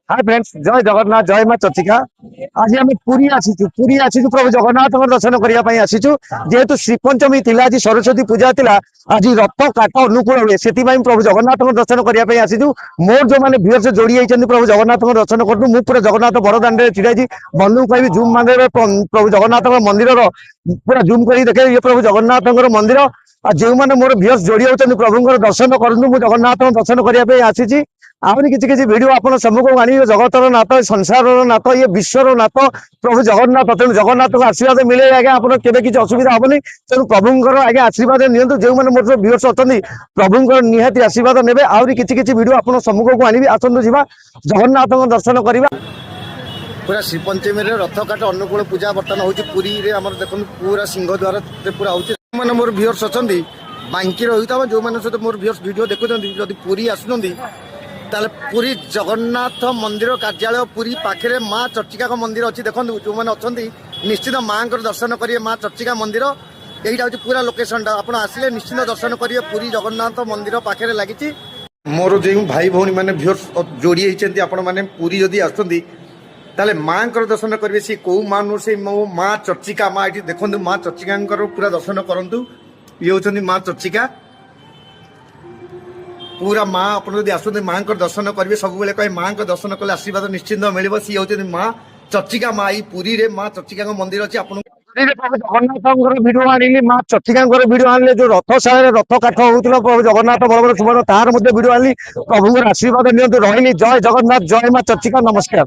Hi friends, जय जगन्नाथ, जय माँ चर्चिका। आज आम पुरी आसीचु प्रभु जगन्नाथ दर्शन करने आसीचु। जेहेतु श्रीपंचमी थिला, आज सरस्वती पूजा थिला, आज रथ काट अनुकूल हुए से प्रभु जगन्नाथ दर्शन करने आसीचु। मोर जो मैंने भीड़ से जोड़ी होती प्रभु जगन्नाथ दर्शन करूँ, मुझे पूरा जगन्नाथ बड़दाण्ड छिड़ाई बंधु कह जूम मारे प्रभु जगन्नाथ मंदिर पूरा जूम कर देखे ये प्रभु जगन्नाथ मंदिर। जो मैंने मोर भीड़ जोड़ी होती प्रभु दर्शन करूँ, मुझे जगन्नाथ दर्शन करने आसी। आहरी किसी किसी वीडियो आपन सम्मुख आनी, जगतर नाथ, संसार नाथ, ये विश्वर नाथ प्रभु जगन्नाथ। तेणु जगन्नाथ आशीर्वाद मिले आगे आप किसी असुविधा हेनी। तेणु प्रभुंर आगे आशीर्वाद नियंतु। जो मैंने मोर व्यूअर्स अच्छा प्रभुंर निहाती आशीर्वाद ने। आहरी किसी किसी वीडियो आप सम्मुख को आनी, आसतु जा जगन्नाथ दर्शन करवा। पूरा श्रीपंचमी रथ काट अनुकूल पूजा बर्तमान हो पुरी देखो पूरा सिंहद्वार पूरा हो मोर व्यूअर्स अच्छा बांकी रही था जो मैंने सहित मोर व्यूअर्स वीडियो देखुं जदि पुरी आसुँच ताले पुरी जगन्नाथ मंदिर कार्यालय पुरी पाखे माँ चर्चिका मंदिर अच्छी देखो जो मैंने अच्छा निश्चित माँ दर्शन करेंगे। माँ चर्चिका मंदिर यहीटा हूँ पूरा लोकेशन आप आसिले निश्चित दर्शन करेंगे। पुरी जगन्नाथ मंदिर पाखे लगी मोर जो भाई भौणी मैंने व्यूअर्स जोड़ी होती आपण मैंने पुरी जदि आसुँच ताले माँ दर्शन करेंगे। सी कौ माँ नु से मो माँ चर्चिका माँ ये देखो माँ चर्चिका पूरा दर्शन करूँ। ये हूँ माँ चर्चिका पूरा माँ आप आसते माँ दर्शन करेंगे। सब कहे माँ दर्शन कले आशीर्वाद निश्चिंत मिले। सी हूँ माँ चर्चिका माँ ये पुरी रे माँ चर्चिका मंदिर अच्छी आप जगन्नाथ भिड आनी, माँ चर्चिका भिड आने जो रथ साल रथ काठ होता प्रभु जगन्नाथ बलभद्र सुभद्रा तार भिड आनी। प्रभु आशीर्वाद नियंतु। रही जय जगन्नाथ, जय माँ चर्चिका, नमस्कार।